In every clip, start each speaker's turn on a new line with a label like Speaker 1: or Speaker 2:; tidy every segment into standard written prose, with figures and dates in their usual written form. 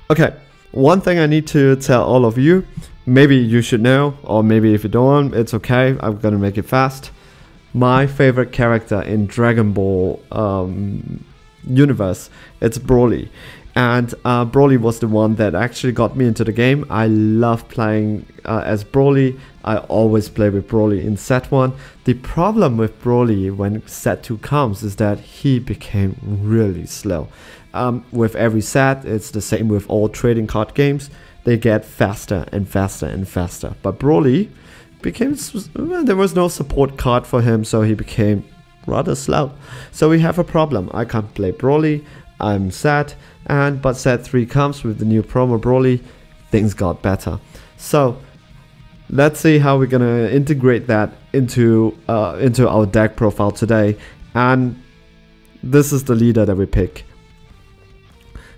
Speaker 1: Okay, one thing I need to tell all of you, maybe you should know, or maybe if you don't, it's okay, I'm gonna make it fast. My favorite character in Dragon Ball universe, it's Broly. And Broly was the one that actually got me into the game. I love playing as Broly. I always play with Broly in set 1. The problem with Broly when set 2 comes is that he became really slow. With every set, it's the same with all trading card games. They get faster and faster and faster. But Broly became, there was no support card for him, so he became rather slow. So we have a problem. I can't play Broly. I'm sad. But set 3 comes with the new promo Broly, things got better. So let's see how we're gonna integrate that into our deck profile today. And this is the leader that we pick.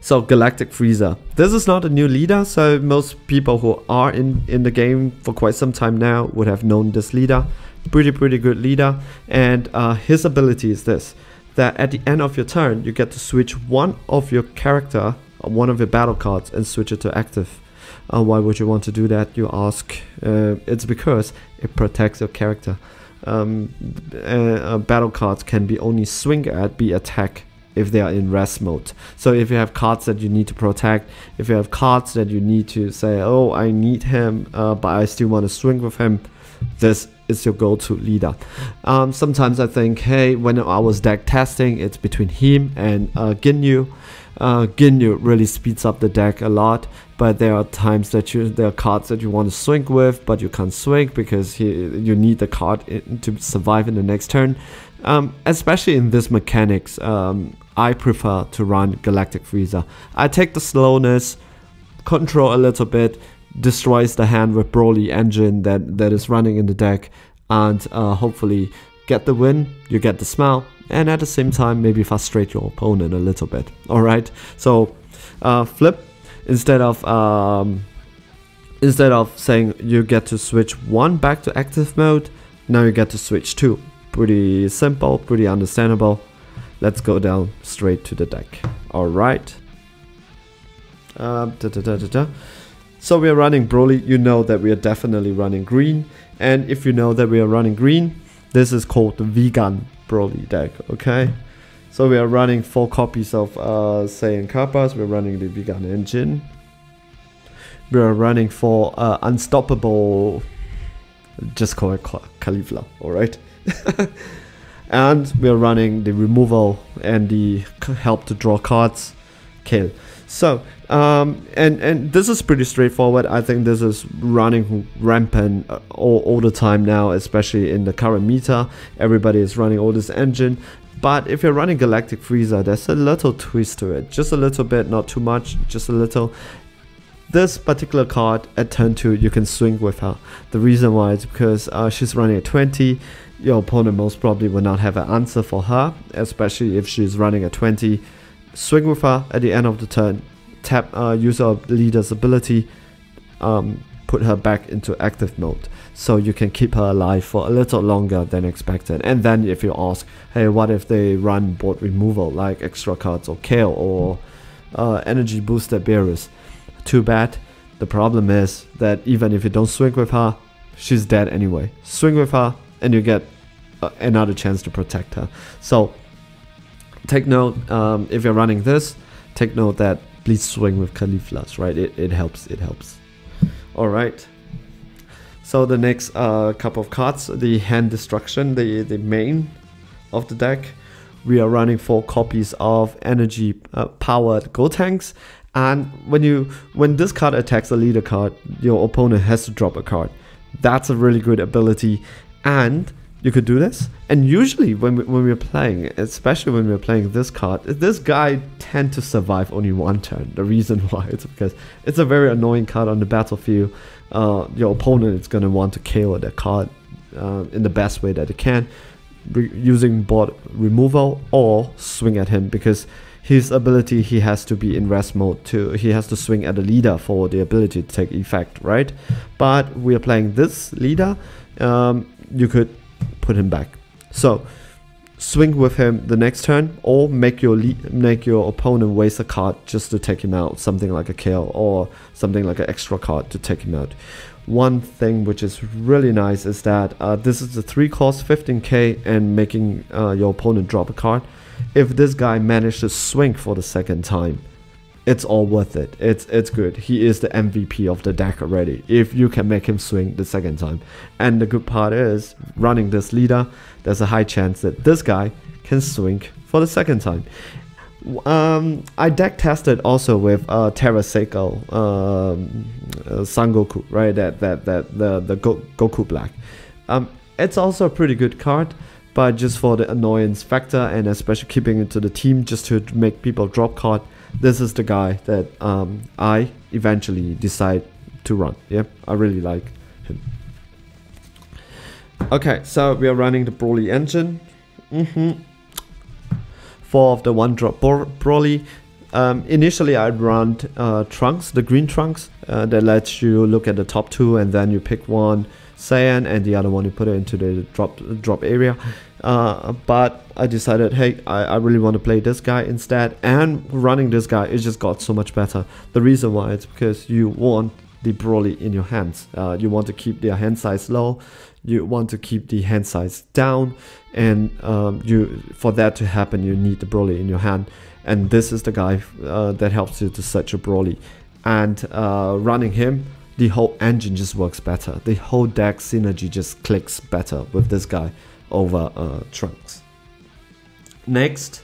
Speaker 1: So Galactic Frieza. This is not a new leader, so most people who are in the game for quite some time now would have known this leader. Pretty good leader. And his ability is this. That at the end of your turn, you get to switch one of your character, one of your battle cards, and switch it to active. Why would you want to do that, you ask? It's because it protects your character. Battle cards can be only swing at, be attack, if they are in rest mode. So if you have cards that you need to protect, if you have cards that you need to say, oh, I need him, but I still want to swing with him, this is your go-to leader. Sometimes I think, hey, when I was deck testing, it's between him and Ginyu. Ginyu really speeds up the deck a lot, but there are times that there are cards that you want to swing with, but you can't swing because you need the card to survive in the next turn. Especially in this mechanics, I prefer to run Galactic Frieza. I take the slowness, control a little bit, destroys the hand with Broly engine that is running in the deck, and hopefully get the win, you get the smell, and at the same time maybe frustrate your opponent a little bit. Alright, so flip, instead of saying you get to switch 1 back to active mode, now you get to switch 2. Pretty simple, pretty understandable. Let's go down straight to the deck. Alright. So we are running Broly. You know that we are definitely running green. And if you know that we are running green, this is called the vegan Broly deck, okay? So we are running 4 copies of Saiyan Kappas. We're running the vegan engine. We are running 4 unstoppable, just call it Caulifla, alright? And we are running the removal and the help to draw cards, Kale. So, and this is pretty straightforward. I think this is running rampant all the time now, especially in the current meta. Everybody is running all this engine. But if you're running Galactic Frieza, there's a little twist to it. Just a little bit, not too much, just a little. This particular card at turn 2, you can swing with her. The reason why is because she's running at 20. Your opponent most probably will not have an answer for her, especially if she's running at 20. Swing with her at the end of the turn, tap use our leader's ability, put her back into active mode, so you can keep her alive for a little longer than expected. And then if you ask, hey, what if they run board removal like extra cards or Kale or energy boosted Beerus? Too bad. The problem is that even if you don't swing with her, she's dead anyway. Swing with her and you get another chance to protect her. So take note, if you're running this, take note that please swing with Cauliflas, right? It helps, it helps. Alright. So the next couple of cards, the hand destruction, the main of the deck. We are running 4 copies of energy powered Gotenks. And when this card attacks a leader card, your opponent has to drop a card. That's a really good ability. And you could do this, and usually when we're playing, especially when we're playing this card, this guy tend to survive only 1 turn. The reason why is because it's a very annoying card on the battlefield. Your opponent is going to want to KO that card in the best way that they can, using board removal or swing at him, because his ability, he has to be in rest mode too. He has to swing at the leader for the ability to take effect, right? But we are playing this leader, you could put him back. So swing with him the next turn, or make your opponent waste a card just to take him out, something like a kill or something like an extra card to take him out. One thing which is really nice is that this is a 3 cost 15k and making your opponent drop a card. If this guy managed to swing for the second time, it's all worth it. It's good. He is the MVP of the deck already if you can make him swing the second time. And the good part is, running this leader, there's a high chance that this guy can swing for the second time. I deck tested also with Terra Seiko Son Goku, right? The Goku Black. It's also a pretty good card, but just for the annoyance factor and especially keeping it to the team just to make people drop card, this is the guy that I eventually decide to run. Yep, I really like him. Okay, so we are running the Broly engine. 4 of the 1-drop Broly. Initially I run Trunks, the green Trunks, that lets you look at the top 2 and then you pick one Saiyan and the other one you put it into the drop area. But I decided, hey, I really want to play this guy instead, and running this guy, it just got so much better. The reason why is because you want the Broly in your hands. You want to keep their hand size low, you want to keep the hand size down, and for that to happen you need the Broly in your hand, and this is the guy that helps you to set your Broly. And running him, the whole engine just works better. The whole deck synergy just clicks better with this guy over Trunks. Next,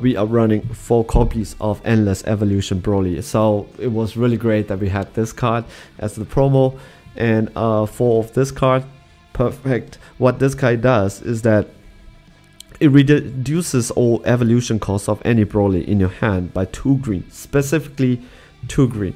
Speaker 1: we are running 4 copies of Endless Evolution Broly. So it was really great that we had this card as the promo, and 4 of this card. Perfect. What this guy does is that it reduces all evolution costs of any Broly in your hand by 2 green, specifically 2 green.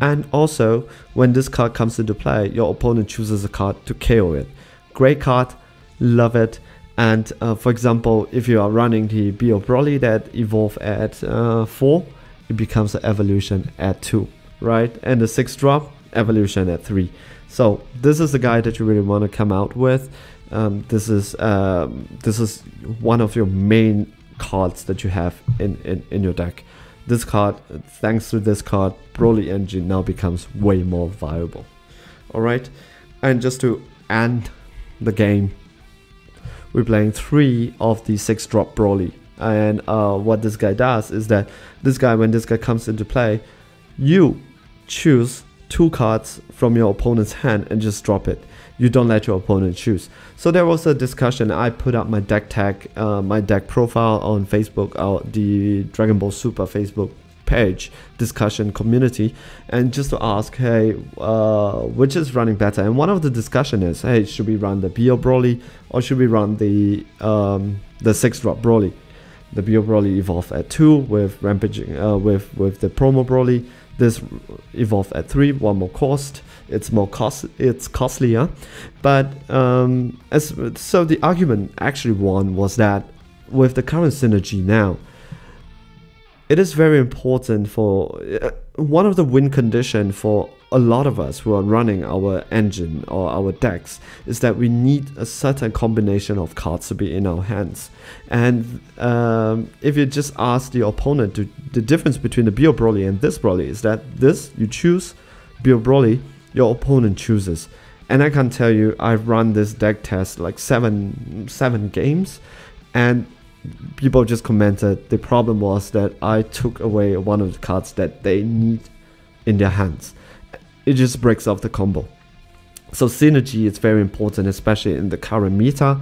Speaker 1: And also, when this card comes into play, your opponent chooses a card to KO it. Great card, love it. And for example, if you are running the Bio Broly that evolve at 4, it becomes an evolution at 2, right? And the 6-drop, evolution at 3. So this is the guy that you really want to come out with. This is one of your main cards that you have in your deck. This card, thanks to this card, Broly engine now becomes way more viable. Alright, and just to end the game, we're playing 3 of the 6-drop Broly. And what this guy does is that this guy, when this guy comes into play, you choose 2 cards from your opponent's hand and just drop it. You don't let your opponent choose. So there was a discussion. I put up my deck tag, my deck profile on Facebook, the Dragon Ball Super Facebook page discussion community, and just to ask, hey, which is running better? And one of the discussion is, hey, should we run the Bio Broly or should we run the 6-drop Broly? The Bio Broly evolved at 2 with rampaging with the promo Broly. This evolved at 3, 1 more cost. It's costlier, but so the argument actually won was that with the current synergy now, it is very important for one of the win condition for a lot of us who are running our engine or our decks is that we need a certain combination of cards to be in our hands. And if you just ask the opponent the difference between the Bio Broly and this Broly is that this you choose, Bio Broly, your opponent chooses. And I can tell you, I've run this deck test like seven games, and people just commented the problem was that I took away one of the cards that they need in their hands. It just breaks off the combo. So synergy is very important, especially in the current meta,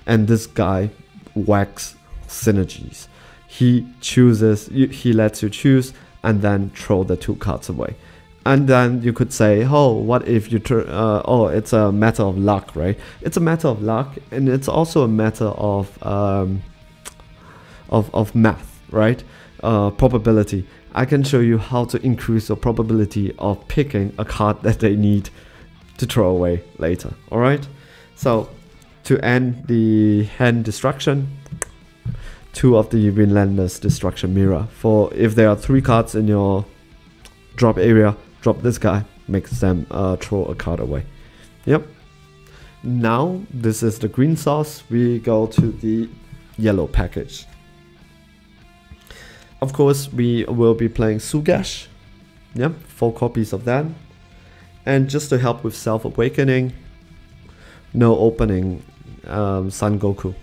Speaker 1: and this guy whacks synergies. He chooses, he lets you choose and then throw the 2 cards away. And then you could say, oh, what if you oh, it's a matter of luck, right? It's a matter of luck, and it's also a matter of math, right? Probability. I can show you how to increase your probability of picking a card that they need to throw away later. All right. So to end the hand destruction, 2 of the Relentless Destruction Mirror. For if there are 3 cards in your drop area, drop this guy, makes them throw a card away. Yep. Now this is the green sauce. We go to the yellow package. Of course, we will be playing Sugash. Yeah, 4 copies of that. And just to help with self-awakening, no opening Son Goku.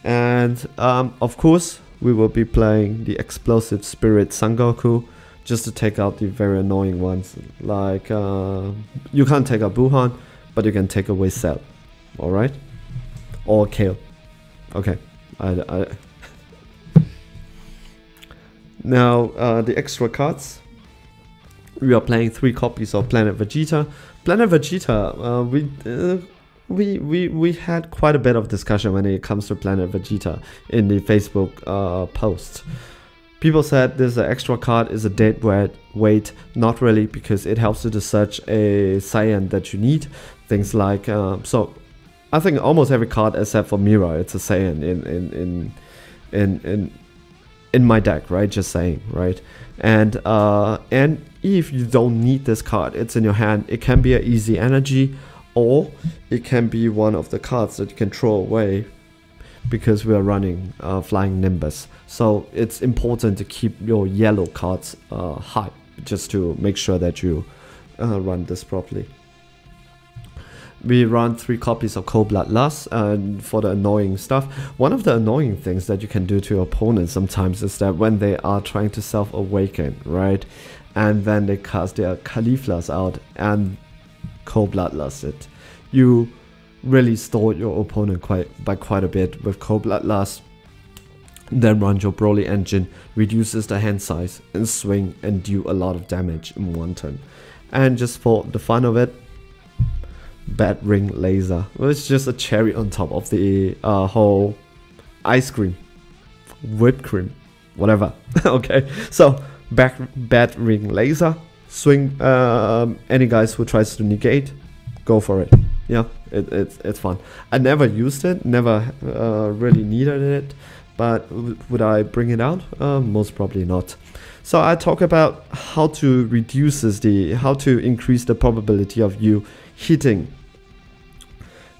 Speaker 1: And of course, we will be playing the Explosive Spirit Son Goku, just to take out the very annoying ones. Like, you can't take out Buhan, but you can take away Cell. Alright? Or Kale. Okay. Now, the extra cards. We are playing 3 copies of Planet Vegeta. Planet Vegeta, we had quite a bit of discussion when it comes to Planet Vegeta in the Facebook post. People said this extra card is a dead weight. Not really, because it helps you to search a Saiyan that you need. Things like, so I think almost every card except for Mira, it's a Saiyan in my deck, right? Just saying, right? And if you don't need this card, it's in your hand. It can be an easy energy, or it can be one of the cards that you can throw away, because we are running Flying Nimbus. So it's important to keep your yellow cards high, just to make sure that you run this properly. We run 3 copies of Cold Bloodlust for the annoying stuff. One of the annoying things that you can do to your opponent sometimes is that when they are trying to self-awaken, right? And then they cast their Cauliflas out and Cold Bloodlust it. You really store your opponent by quite a bit with Cold Bloodlust. Then run your Broly engine, reduces the hand size, and swing and do a lot of damage in one turn. And just for the fun of it, Bat Ring Laser. Well, it's just a cherry on top of the whole ice cream, whipped cream, whatever. Okay, so Bat Ring Laser. Swing any guys who tries to negate, go for it. Yeah, it's fun. I never used it, never really needed it, but would I bring it out? Most probably not. So I talk about how to how to increase the probability of you hitting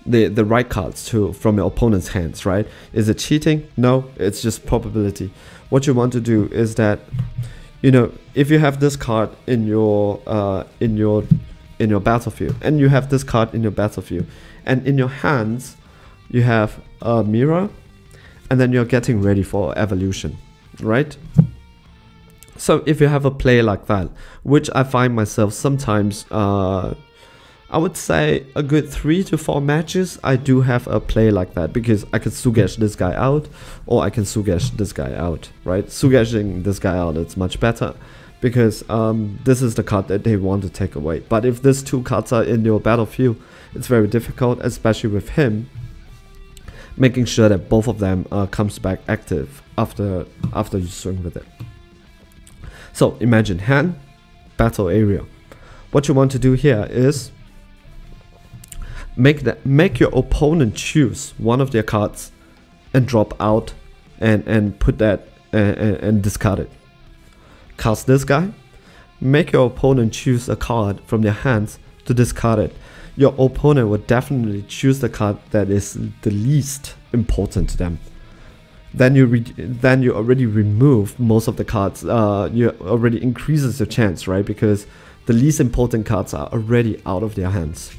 Speaker 1: the right cards from your opponent's hands, right? Is it cheating? No, it's just probability. What you want to do is that, you know, if you have this card in your battlefield, and you have this card in your battlefield, and in your hands you have a mirror, and then you're getting ready for evolution, right? So if you have a play like that, which I find myself sometimes, I would say a good 3 to 4 matches, I do have a play like that, because I can Sugash this guy out, or I can Sugash this guy out, right? Sugashing this guy out, it's much better, because this is the card that they want to take away. But if these 2 cards are in your battlefield, it's very difficult, especially with him, making sure that both of them comes back active after you swing with it. So imagine hand, battle area. What you want to do here is make your opponent choose one of their cards and drop out and put that and discard it. Cast this guy. Make your opponent choose a card from their hands to discard it. Your opponent will definitely choose the card that is the least important to them. Then you already remove most of the cards. You already increases your chance, right? Because the least important cards are already out of their hands.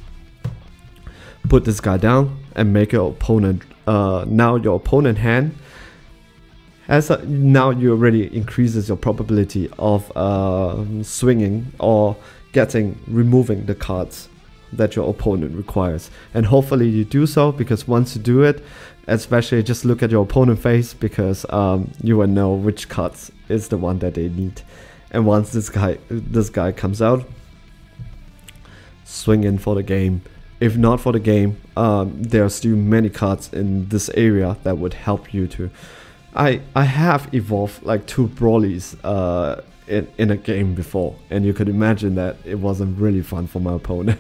Speaker 1: Put this guy down and make your opponent. Now your opponent hand now you already increases your probability of swinging or removing the cards that your opponent requires. And hopefully you do so, because once you do it, especially just look at your opponent's face, because you will know which cards is the one that they need. And once this guy comes out, swing in for the game. If not for the game, there are still many cards in this area that would help you to. I have evolved like 2 Brolys in a game before, and you could imagine that it wasn't really fun for my opponent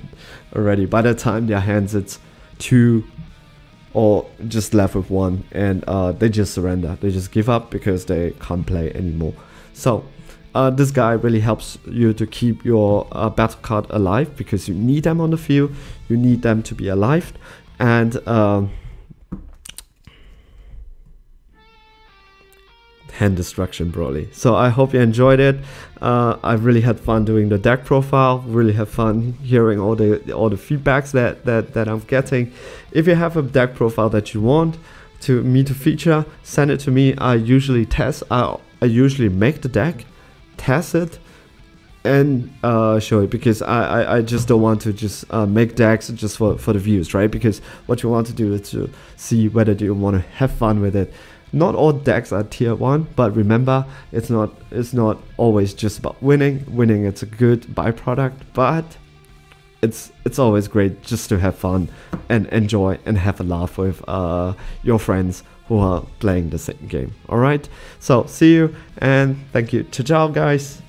Speaker 1: already. By the time their hands it's 2 or just left with 1, and they just surrender. They just give up because they can't play anymore. So this guy really helps you to keep your battle card alive, because you need them on the field. You need them to be alive, and hand destruction Broly. So I hope you enjoyed it. I really had fun doing the deck profile, really had fun hearing all the feedbacks that I'm getting. If you have a deck profile that you want me to feature, send it to me. I usually test, I usually make the deck, test it, and show it, because I just don't want to just make decks just for the views, right? Because what you want to do is to see whether you want to have fun with it. Not all decks are tier 1, but remember, it's not always just about winning. Winning, it's a good byproduct, but it's always great just to have fun and enjoy and have a laugh with your friends who are playing the same game. All right, so see you and thank you. Ciao, ciao, guys.